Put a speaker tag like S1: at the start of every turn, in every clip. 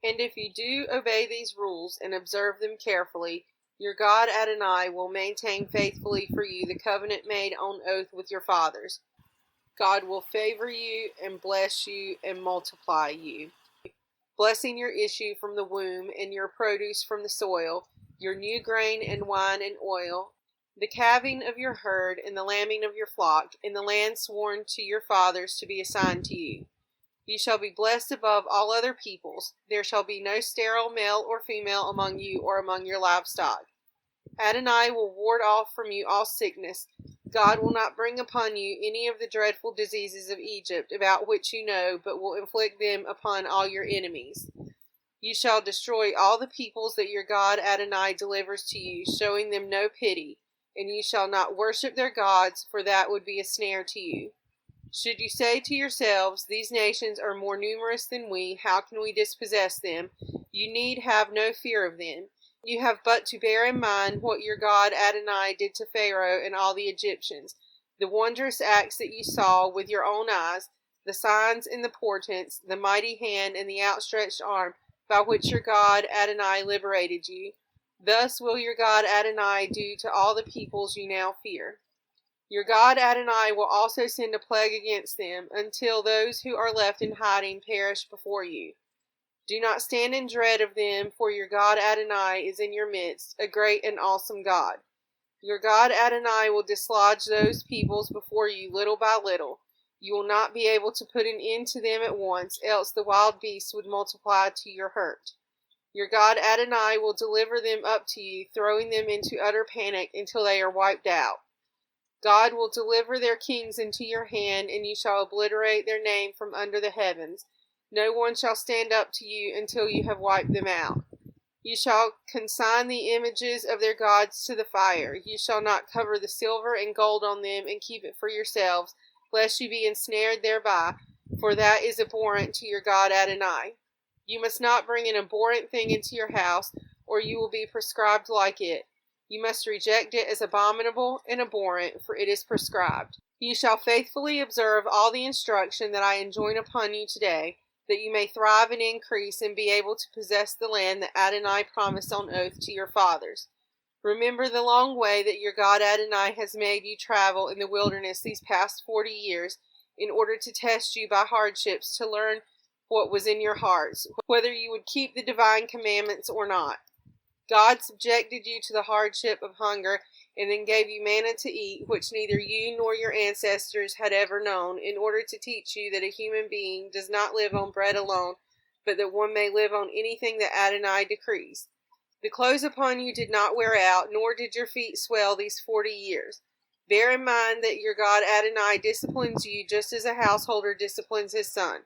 S1: And if you do obey these rules and observe them carefully, your God Adonai will maintain faithfully for you the covenant made on oath with your fathers. God will favor you and bless you and multiply you, blessing your issue from the womb and your produce from the soil, your new grain and wine and oil, the calving of your herd and the lambing of your flock, in the land sworn to your fathers to be assigned to you. You shall be blessed above all other peoples. There shall be no sterile male or female among you or among your livestock. Adonai will ward off from you all sickness. God will not bring upon you any of the dreadful diseases of Egypt, about which you know, but will inflict them upon all your enemies. You shall destroy all the peoples that your God Adonai delivers to you, showing them no pity, and you shall not worship their gods, for that would be a snare to you. Should you say to yourselves, these nations are more numerous than we, how can we dispossess them? You need have no fear of them. You have but to bear in mind what your God Adonai did to Pharaoh and all the Egyptians, the wondrous acts that you saw with your own eyes, the signs and the portents, the mighty hand and the outstretched arm by which your God Adonai liberated you. Thus will your God Adonai do to all the peoples you now fear. Your God Adonai will also send a plague against them, until those who are left in hiding perish before you. Do not stand in dread of them, for your God Adonai is in your midst, a great and awesome God. Your God Adonai will dislodge those peoples before you little by little. You will not be able to put an end to them at once, else the wild beasts would multiply to your hurt. Your God Adonai will deliver them up to you, throwing them into utter panic until they are wiped out. God will deliver their kings into your hand, and you shall obliterate their name from under the heavens. No one shall stand up to you until you have wiped them out. You shall consign the images of their gods to the fire. You shall not cover the silver and gold on them and keep it for yourselves, lest you be ensnared thereby, for that is abhorrent to your God Adonai. You must not bring an abhorrent thing into your house, or you will be prescribed like it. You must reject it as abominable and abhorrent, for it is prescribed. You shall faithfully observe all the instruction that I enjoin upon you today, that you may thrive and increase and be able to possess the land that Adonai promised on oath to your fathers. Remember the long way that your God Adonai has made you travel in the wilderness these past 40 years, in order to test you by hardships, to learn what was in your hearts, whether you would keep the divine commandments or not. God subjected you to the hardship of hunger, and then gave you manna to eat, which neither you nor your ancestors had ever known, in order to teach you that a human being does not live on bread alone, but that one may live on anything that Adonai decrees. The clothes upon you did not wear out, nor did your feet swell these 40 years. Bear in mind that your God Adonai disciplines you just as a householder disciplines his son.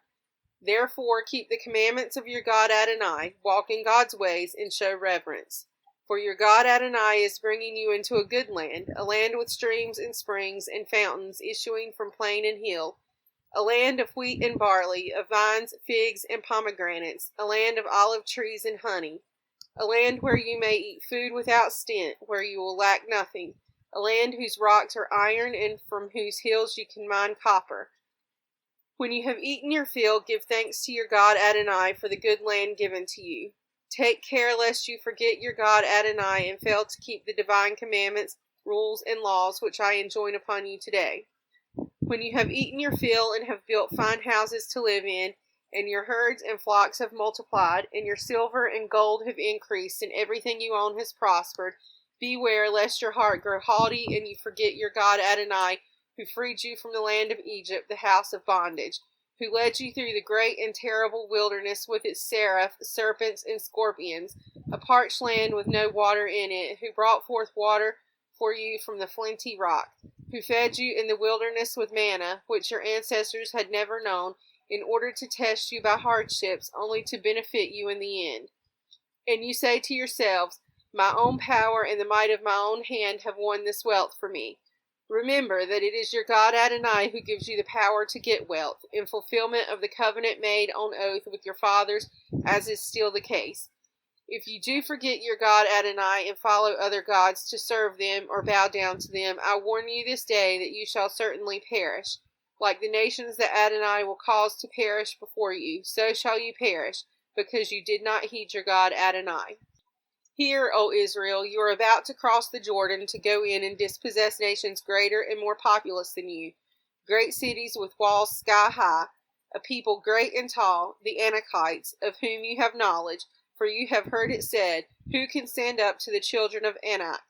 S1: Therefore keep the commandments of your God Adonai, walk in God's ways, and show reverence. For your God Adonai is bringing you into a good land, a land with streams and springs and fountains issuing from plain and hill, a land of wheat and barley, of vines, figs, and pomegranates, a land of olive trees and honey, a land where you may eat food without stint, where you will lack nothing, a land whose rocks are iron and from whose hills you can mine copper. When you have eaten your fill, give thanks to your God Adonai for the good land given to you. Take care lest you forget your God Adonai and fail to keep the divine commandments, rules, and laws which I enjoin upon you today. When you have eaten your fill and have built fine houses to live in, and your herds and flocks have multiplied, and your silver and gold have increased, and everything you own has prospered, beware lest your heart grow haughty and you forget your God Adonai, who freed you from the land of Egypt, the house of bondage, who led you through the great and terrible wilderness with its seraph, serpents, and scorpions, a parched land with no water in it, who brought forth water for you from the flinty rock, who fed you in the wilderness with manna, which your ancestors had never known, in order to test you by hardships, only to benefit you in the end. And you say to yourselves, my own power and the might of my own hand have won this wealth for me. Remember that it is your God Adonai who gives you the power to get wealth, in fulfillment of the covenant made on oath with your fathers, as is still the case. If you do forget your God Adonai and follow other gods to serve them or bow down to them, I warn you this day that you shall certainly perish. Like the nations that Adonai will cause to perish before you, so shall you perish, because you did not heed your God Adonai. Hear, O Israel, you are about to cross the Jordan to go in and dispossess nations greater and more populous than you, great cities with walls sky high, a people great and tall, the Anakites, of whom you have knowledge, for you have heard it said, who can stand up to the children of Anak?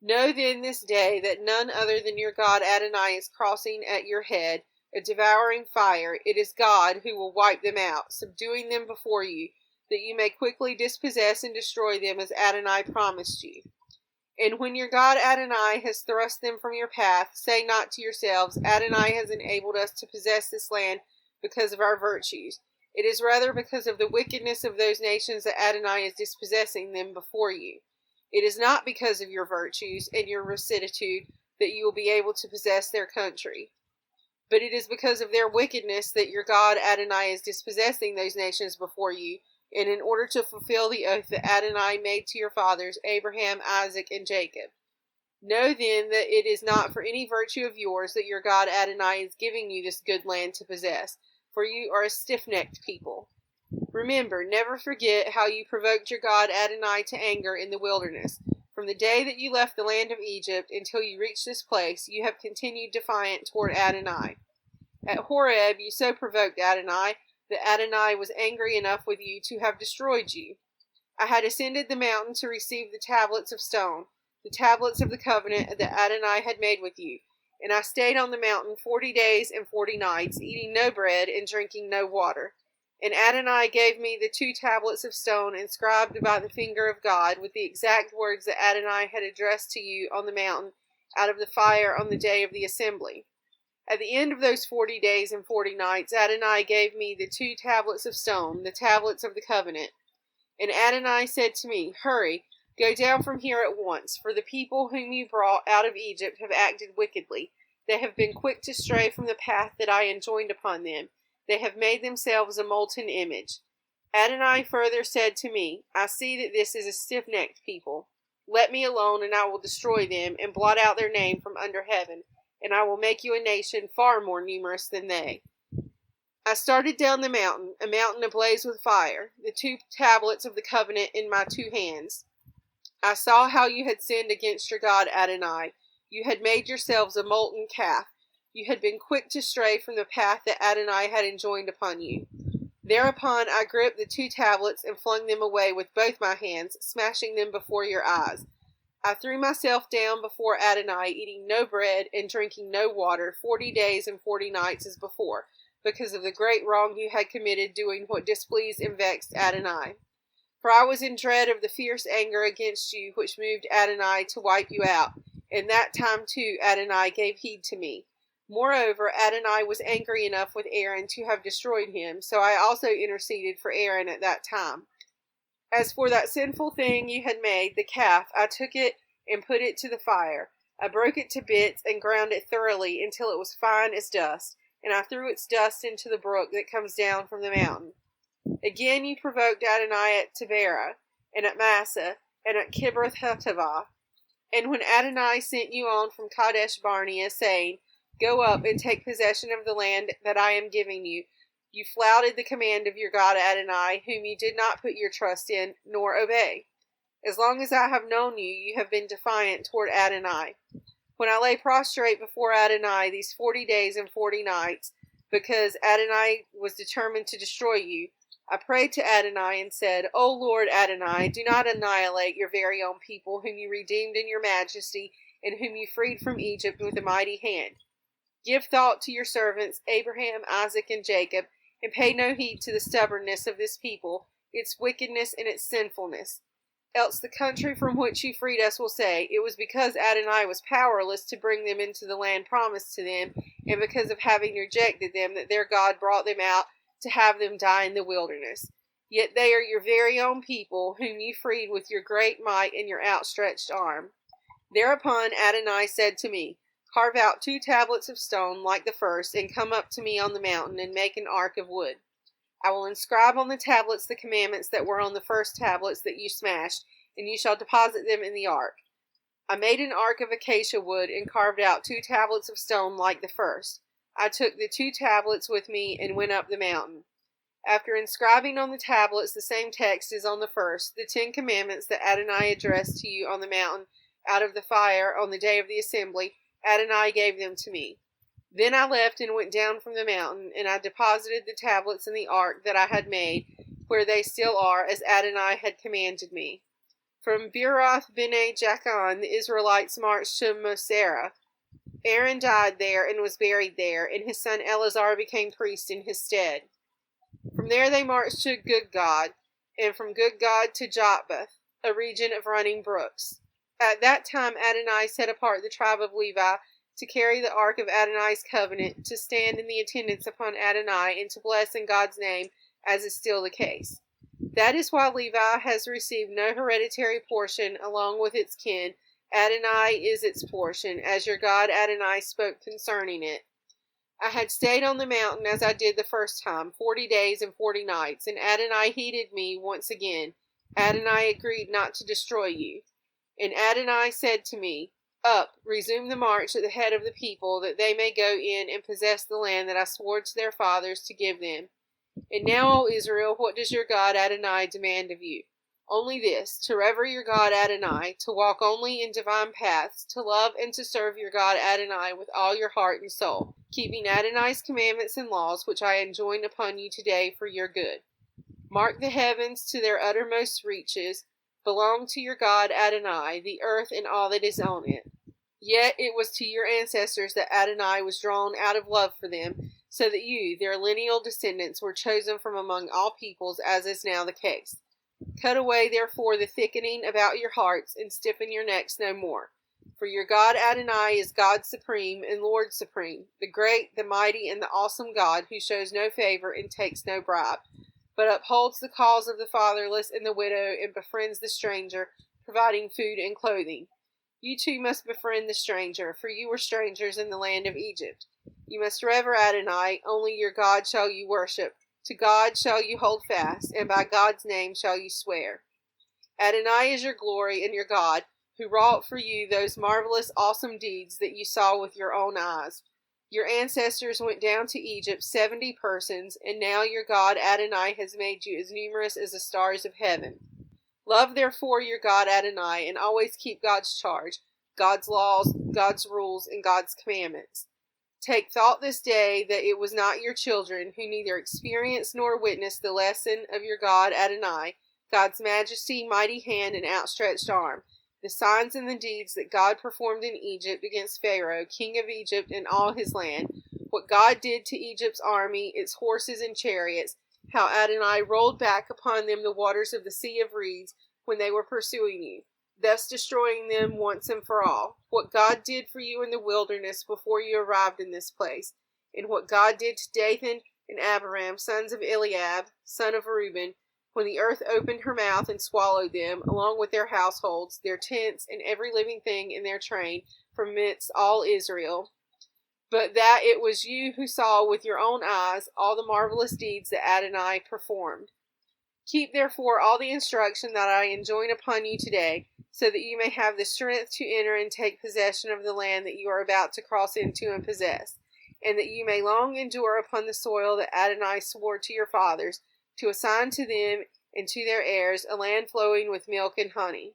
S1: Know then this day that none other than your God Adonai is crossing at your head, a devouring fire. It is God who will wipe them out, subduing them before you, that you may quickly dispossess and destroy them as Adonai promised you. And when your God Adonai has thrust them from your path, say not to yourselves, Adonai has enabled us to possess this land because of our virtues. It is rather because of the wickedness of those nations that Adonai is dispossessing them before you. It is not because of your virtues and your rectitude that you will be able to possess their country. But it is because of their wickedness that your God Adonai is dispossessing those nations before you, and in order to fulfill the oath that Adonai made to your fathers, Abraham, Isaac, and Jacob. Know then that it is not for any virtue of yours that your God Adonai is giving you this good land to possess, for you are a stiff-necked people. Remember, never forget how you provoked your God Adonai to anger in the wilderness. From the day that you left the land of Egypt until you reached this place, you have continued defiant toward Adonai. At Horeb you so provoked Adonai that Adonai was angry enough with you to have destroyed you. I had ascended the mountain to receive the tablets of stone, the tablets of the covenant that Adonai had made with you, and I stayed on the mountain 40 days and 40 nights, eating no bread and drinking no water. And Adonai gave me the 2 tablets of stone inscribed by the finger of God with the exact words that Adonai had addressed to you on the mountain out of the fire on the day of the assembly. At the end of those 40 days and 40 nights, Adonai gave me the 2 tablets of stone, the tablets of the covenant. And Adonai said to me, Hurry, go down from here at once, for the people whom you brought out of Egypt have acted wickedly. They have been quick to stray from the path that I enjoined upon them. They have made themselves a molten image. Adonai further said to me, I see that this is a stiff-necked people. Let me alone, and I will destroy them, and blot out their name from under heaven, and I will make you a nation far more numerous than they. I started down the mountain, a mountain ablaze with fire, the 2 tablets of the covenant in my 2 hands. I saw how you had sinned against your God Adonai. You had made yourselves a molten calf. You had been quick to stray from the path that Adonai had enjoined upon you. Thereupon I gripped the 2 tablets and flung them away with both my hands, smashing them before your eyes. I threw myself down before Adonai, eating no bread and drinking no water 40 days and 40 nights as before, because of the great wrong you had committed doing what displeased and vexed Adonai. For I was in dread of the fierce anger against you which moved Adonai to wipe you out, and that time too Adonai gave heed to me. Moreover, Adonai was angry enough with Aaron to have destroyed him, so I also interceded for Aaron at that time. As for that sinful thing you had made, the calf, I took it and put it to the fire. I broke it to bits and ground it thoroughly until it was fine as dust, and I threw its dust into the brook that comes down from the mountain. Again you provoked Adonai at Taberah, and at Massa, and at Kibroth Hattaavah. And when Adonai sent you on from Kadesh Barnea, saying, Go up and take possession of the land that I am giving you, you flouted the command of your God Adonai, whom you did not put your trust in, nor obey. As long as I have known you, you have been defiant toward Adonai. When I lay prostrate before Adonai these 40 days and 40 nights, because Adonai was determined to destroy you, I prayed to Adonai and said, O Lord Adonai, do not annihilate your very own people, whom you redeemed in your majesty, and whom you freed from Egypt with a mighty hand. Give thought to your servants, Abraham, Isaac, and Jacob, and pay no heed to the stubbornness of this people, its wickedness and its sinfulness. Else the country from which you freed us will say, It was because Adonai was powerless to bring them into the land promised to them, and because of having rejected them, that their God brought them out to have them die in the wilderness. Yet they are your very own people, whom you freed with your great might and your outstretched arm. Thereupon Adonai said to me, Carve out 2 tablets of stone like the first, and come up to me on the mountain, and make an ark of wood. I will inscribe on the tablets the commandments that were on the first tablets that you smashed, and you shall deposit them in the ark. I made an ark of acacia wood, and carved out 2 tablets of stone like the first. I took the 2 tablets with me, and went up the mountain. After inscribing on the tablets the same text as on the first, the 10 Commandments that Adonai addressed to you on the mountain out of the fire on the day of the assembly, Adonai gave them to me. Then I left and went down from the mountain, and I deposited the tablets in the ark that I had made, where they still are, as Adonai had commanded me. From Beeroth Bene Jaakan the Israelites marched to Mosera. Aaron died there and was buried there, and his son Eleazar became priest in his stead. From there they marched to Gudgod, and from Gudgod to Jotbath, a region of running brooks. At that time Adonai set apart the tribe of Levi to carry the ark of Adonai's covenant, to stand in the attendance upon Adonai, and to bless in God's name, as is still the case. That is why Levi has received no hereditary portion along with its kin. Adonai is its portion, as your God Adonai spoke concerning it. I had stayed on the mountain as I did the first time, 40 days and 40 nights, and Adonai heeded me once again. Adonai agreed not to destroy you. And Adonai said to me, Up, resume the march at the head of the people, that they may go in and possess the land that I swore to their fathers to give them. And now, O Israel, what does your God Adonai demand of you? Only this, to rever your God Adonai, to walk only in divine paths, to love and to serve your God Adonai with all your heart and soul, keeping Adonai's commandments and laws, which I enjoin upon you today for your good. Mark the heavens to their uttermost reaches, belong to your God Adonai, the earth and all that is on it. Yet it was to your ancestors that Adonai was drawn out of love for them, so that you, their lineal descendants, were chosen from among all peoples, as is now the case. Cut away, therefore, the thickening about your hearts, and stiffen your necks no more. For your God Adonai is God supreme and Lord supreme, the great, the mighty, and the awesome God, who shows no favor and takes no bribe, but upholds the cause of the fatherless and the widow, and befriends the stranger, providing food and clothing. You too must befriend the stranger, for you were strangers in the land of Egypt. You must rever Adonai, only your God shall you worship. To God shall you hold fast, and by God's name shall you swear. Adonai is your glory and your God, who wrought for you those marvelous, awesome deeds that you saw with your own eyes. Your ancestors went down to Egypt 70 persons, and now your God Adonai has made you as numerous as the stars of heaven. Love therefore your God Adonai, and always keep God's charge, God's laws, God's rules, and God's commandments. Take thought this day that it was not your children who neither experienced nor witnessed the lesson of your God Adonai, God's majesty, mighty hand, and outstretched arm, the signs and the deeds that God performed in Egypt against Pharaoh, king of Egypt, and all his land, what God did to Egypt's army, its horses and chariots, how Adonai rolled back upon them the waters of the Sea of Reeds when they were pursuing you, thus destroying them once and for all, what God did for you in the wilderness before you arrived in this place, and what God did to Dathan and Abiram, sons of Eliab, son of Reuben, when the earth opened her mouth and swallowed them, along with their households, their tents, and every living thing in their train, from midst all Israel. But that it was you who saw with your own eyes all the marvelous deeds that Adonai performed. Keep therefore all the instruction that I enjoin upon you today, so that you may have the strength to enter and take possession of the land that you are about to cross into and possess, and that you may long endure upon the soil that Adonai swore to your fathers, to assign to them and to their heirs a land flowing with milk and honey.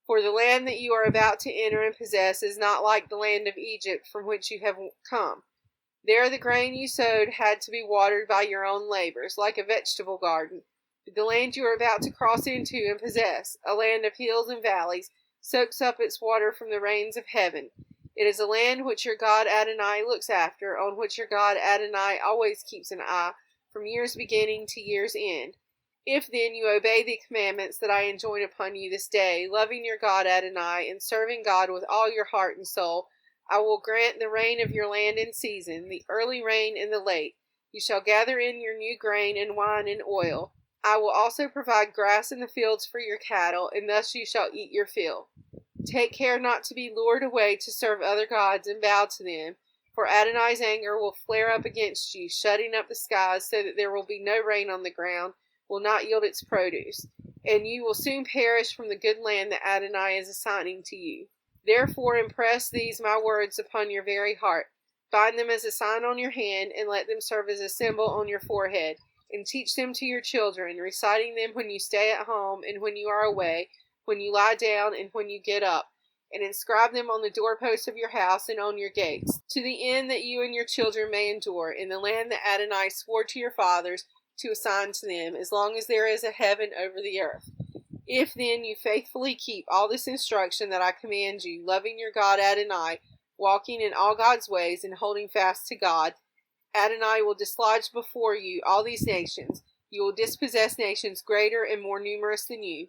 S1: For the land that you are about to enter and possess is not like the land of Egypt from which you have come. There the grain you sowed had to be watered by your own labors, like a vegetable garden. But the land you are about to cross into and possess, a land of hills and valleys, soaks up its water from the rains of heaven. It is a land which your God Adonai looks after, on which your God Adonai always keeps an eye, from year's beginning to year's end. If then you obey the commandments that I enjoin upon you this day, loving your God Adonai, and serving God with all your heart and soul, I will grant the rain of your land in season, the early rain and the late. You shall gather in your new grain and wine and oil. I will also provide grass in the fields for your cattle, and thus you shall eat your fill. Take care not to be lured away to serve other gods and bow to them, for Adonai's anger will flare up against you, shutting up the skies so that there will be no rain on the ground, will not yield its produce, and you will soon perish from the good land that Adonai is assigning to you. Therefore impress these my words upon your very heart, bind them as a sign on your hand, and let them serve as a symbol on your forehead, and teach them to your children, reciting them when you stay at home and when you are away, when you lie down and when you get up, and inscribe them on the doorposts of your house and on your gates, to the end that you and your children may endure in the land that Adonai swore to your fathers to assign to them, as long as there is a heaven over the earth. If then you faithfully keep all this instruction that I command you, loving your God Adonai, walking in all God's ways, and holding fast to God, Adonai will dislodge before you all these nations. You will dispossess nations greater and more numerous than you.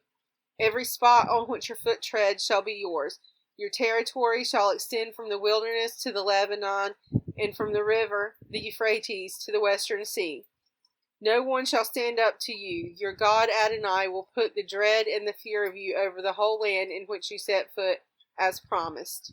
S1: Every spot on which your foot treads shall be yours. Your territory shall extend from the wilderness to the Lebanon, and from the river, the Euphrates, to the western sea. No one shall stand up to you. Your God Adonai will put the dread and the fear of you over the whole land in which you set foot, as promised.